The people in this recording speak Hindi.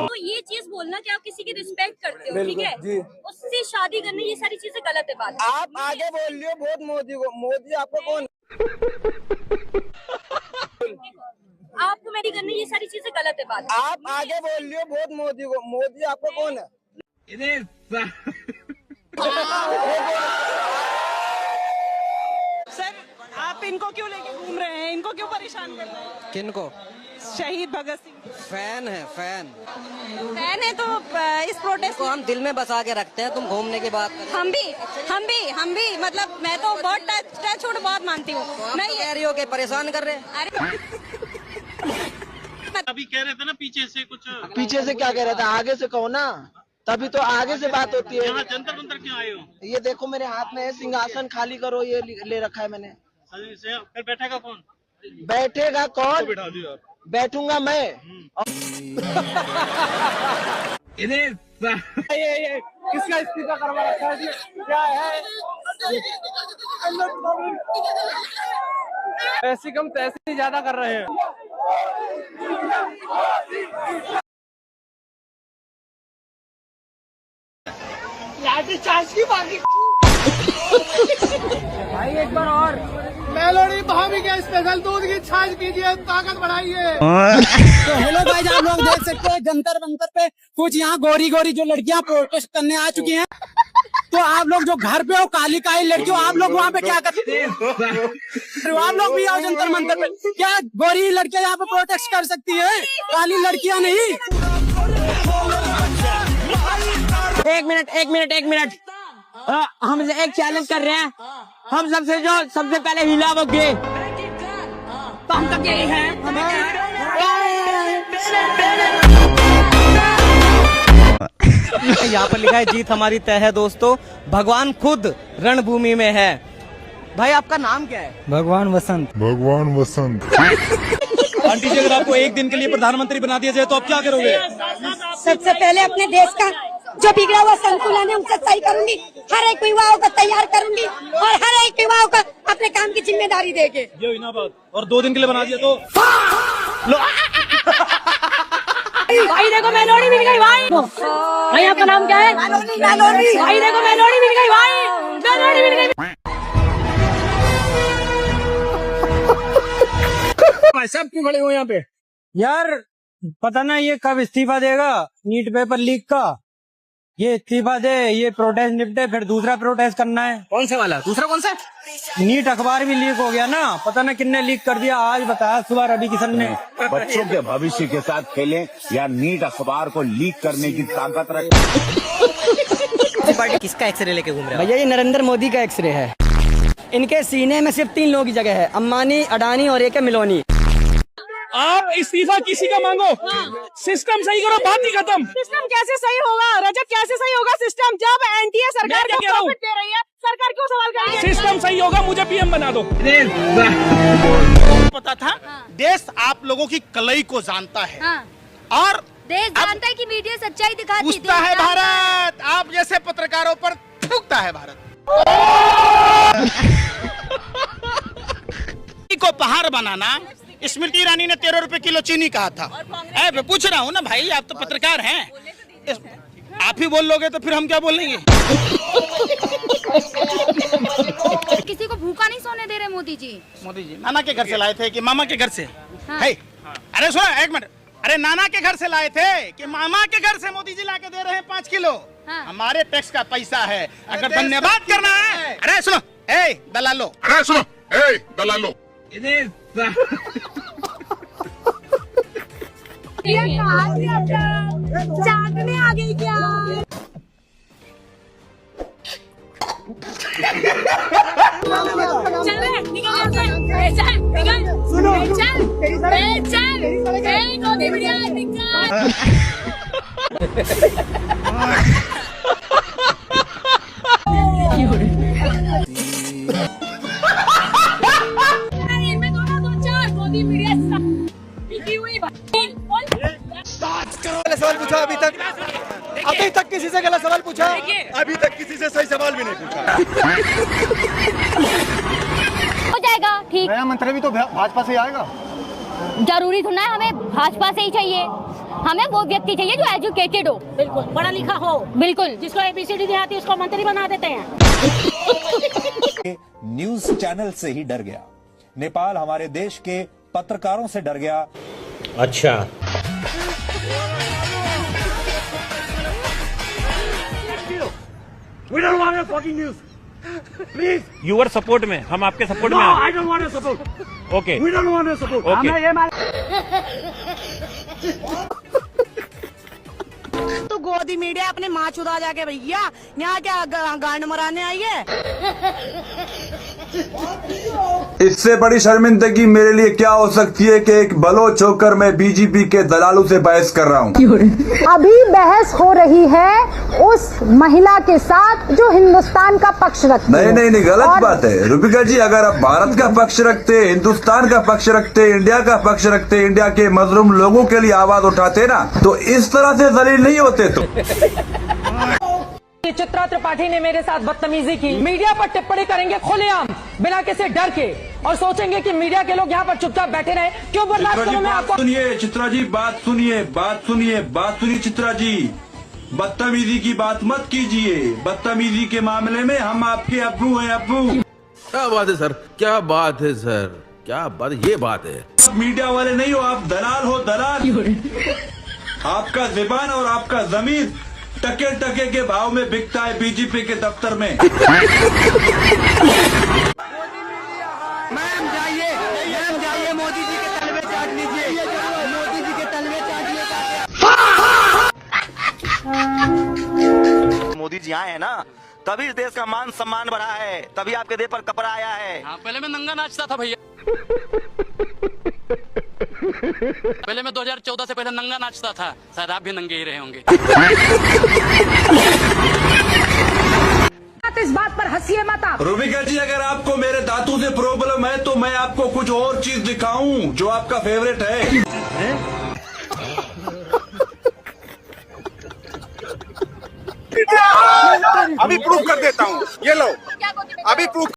तो ये चीज बोलना कि आप किसी की रिस्पेक्ट करते हो, ठीक है, उससे शादी करना, ये सारी चीजें गलत है। बात आप आगे बोल रहे हो बहुत मोदी आपको कौन आपको मेरी करना, ये सारी चीजें गलत है। बात आप आगे बोल रहे हो बहुत मोदी आपको कौन है? सर आप इनको क्यों लेके घूम रहे हैं, इनको क्यों परेशान कर रहे हैं? किनको? शहीद भगत सिंह फैन है तो इस प्रोटेस्ट को हम दिल में बसा के रखते हैं। तुम घूमने की बात कर हम भी मतलब मैं तो बहुत टच वुड बहुत मानती हूँ। मैं कह रही हो कि परेशान कर रहे हैं। अभी कह रहे थे ना पीछे से कुछ। पीछे से क्या कह रहे थे? आगे से कहो ना, तभी तो आगे से बात होती है। यहाँ जंतर मंतर क्यों आए हो? ये देखो मेरे हाथ में है सिंहासन, खाली करो, ये ले रखा है मैंने। फिर बैठेगा कौन? बैठेगा कौन? बिठा दिया। बैठूंगा मैं। ये किसका इस्तीफा करवा रखा है? क्या है? ऐसी कम तैसी ज्यादा कर रहे हैं। लाठी चार्ज की बाकी भाई एक बार और मेलोडी भाभी के स्पेशल दूध की छाछ पीजिए, ताकत बढ़ाइए। तो हेलो गाइस, आप लोग देख सकते हैं जंतर मंतर पे कुछ यहाँ गोरी गोरी जो लड़कियां प्रोटेस्ट करने आ चुकी हैं। तो आप लोग जो घर पे हो काली काली लड़कियों, आप लोग वहाँ पे क्या करते हैं? आप लोग भी आओ जंतर मंतर पे। क्या गोरी लड़कियां यहाँ पे प्रोटेस्ट कर सकती है, काली लड़कियां नहीं? एक मिनट हम एक चैलेंज कर रहे हैं। हम सबसे पहले हिलाओगे तो हम तक यही है। यहाँ पर लिखा है जीत हमारी तय है दोस्तों, भगवान खुद रणभूमि में है। भाई आपका नाम क्या है? भगवान वसंत। आंटी जी, अगर आपको एक दिन के लिए प्रधानमंत्री बना दिया जाए तो आप क्या करोगे? सबसे पहले अपने देश का जो बिगड़ा हुआ संतुलन है उसे सही करूंगी, हर एक युवाओं को तैयार करूंगी और हर एक युवाओं को अपने काम की जिम्मेदारी देके। ये हुई ना बात। और 2 दिन के लिए बना दिया तो भाई देखो मेलोडी मिल गई भाई आपका नाम क्या है? भाई देखो मेलोडी मिल गई मेलोडी मिल गई। भाई साहब क्यों खड़े हो यहाँ पे? यार पता ना ये कब इस्तीफा देगा, नीट पेपर लीक का। ये इस्तीफा दे, ये प्रोटेस्ट निपटे, फिर दूसरा प्रोटेस्ट करना है। कौन से वाला? दूसरा कौन सा? नीट अखबार भी लीक हो गया ना, पता ना किसने लीक कर दिया। आज बताया सुबह रवि किशन ने। बच्चों के भविष्य के साथ खेलें या नीट अखबार को लीक करने की ताकत रखें। पार्टी किसका एक्सरे लेके घूम रहे हो? भैया ये नरेंद्र मोदी का एक्सरे है। इनके सीने में सिर्फ 3 लोगों की जगह है, अंबानी, अडानी और एक है मिलोनी। आप इस्तीफा किसी का मांगो, सिस्टम सही करो, बात ही खत्म। सिस्टम कैसे सही होगा रजत, कैसे सही होगा सिस्टम जब एनडीए सरकार को प्रॉफिट दे रही है? सरकार क्यों सवाल कर रही है? सिस्टम सही होगा, मुझे पीएम बना दो। पता था देश आप लोगों की कलई को जानता है और देश जानता है कि मीडिया सच्चाई दिखाती है। पूछता है भारत, आप जैसे पत्रकारों पर थूकता है भारत। को पहाड़ बनाना स्मृति ईरानी ने 13 रुपए किलो चीनी कहा था। मैं पूछ रहा हूँ ना भाई, आप तो पत्रकार हैं, आप ही बोल लोगे तो फिर हम क्या बोलेंगे? किसी को भूखा नहीं सोने दे रहे मोदी जी। मोदी जी नाना के घर से लाए थे कि मामा के घर से? है अरे सुनो एक मिनट, अरे नाना के घर से लाए थे कि मामा के घर से मोदी जी ला के दे रहे हैं 5 किलो? हमारे टैक्स का पैसा है, अगर धन्यवाद करना है। अरे सुनो दलालो, अरे सुनो दलालो, चांद में आ गई क्या? सवाल पूछा अभी तक किसी से गलत सवाल पूछा? अभी तक किसी से सही सवाल भी नहीं पूछा। हो जाएगा ठीक। नहीं नया मंत्री भी तो भाजपा से आएगा। जरूरी थोड़ा है हमें भाजपा से ही चाहिए, हमें वो व्यक्ति चाहिए जो एजुकेटेड हो, बिल्कुल पढ़ा लिखा हो, बिल्कुल जिसको ABCD नहीं आती उसको मंत्री बना देते हैं। न्यूज चैनल से ही डर गया, नेपाल हमारे देश के पत्रकारों से डर गया। अच्छा We don't want your fucking news. Please. Your support में, हम आपके सपोर्ट में। No, I don't want your support. Okay. We don't want your support. Okay. तो गोदी मीडिया अपने माँ चुदा जाके भैया यहाँ क्या गांड मराने आई है। इससे बड़ी शर्मिंदगी मेरे लिए क्या हो सकती है कि एक बलोच होकर मैं बीजेपी के दलालों से बहस कर रहा हूँ। अभी बहस हो रही है उस महिला के साथ जो हिंदुस्तान का पक्ष रखती है। नहीं गलत बात है रूपिका जी। अगर आप भारत का पक्ष रखते, हिंदुस्तान का पक्ष रखते, इंडिया का पक्ष रखते, इंडिया के मजलूम लोगों के लिए आवाज उठाते ना, तो इस तरह से जलील नहीं होते। तो चित्रा त्रिपाठी ने मेरे साथ बदतमीजी की, मीडिया पर टिप्पणी करेंगे खुलेआम बिना किसी डर के और सोचेंगे कि मीडिया के लोग यहाँ पर चुपचाप बैठे रहे। क्यों बर्दाश्त करूं मैं आपको? सुनिए चित्रा जी, बात सुनिए चित्रा जी, बदतमीजी की बात मत कीजिए। बदतमीजी के मामले में हम आपके अब्बू हैं, अब्बू। क्या बात है सर, क्या बात है सर, क्या बात, ये बात है। आप मीडिया वाले नहीं हो, आप दलाल हो, दलाल। आपका जुबान और आपका जमीन टके टके के भाव में बिकता है बीजेपी के दफ्तर में। मैम जाइए मोदी जी के तलवे चाट लीजिए, मोदी जी के तलवे चाट। मोदी जी आए हैं ना, तभी इस देश का मान सम्मान बढ़ा है, तभी आपके देह पर कपड़ा आया है। पहले मैं नंगा नाचता था भैया, पहले मैं 2014 से पहले नंगा नाचता था, शायद आप भी नंगे ही रहे होंगे। इस बात पर हंसिए मत आप। रूबिका जी, अगर आपको मेरे दांतों से प्रॉब्लम है तो मैं आपको कुछ और चीज दिखाऊं जो आपका फेवरेट है। अभी प्रूफ कर देता हूँ, ये लो, अभी प्रूफ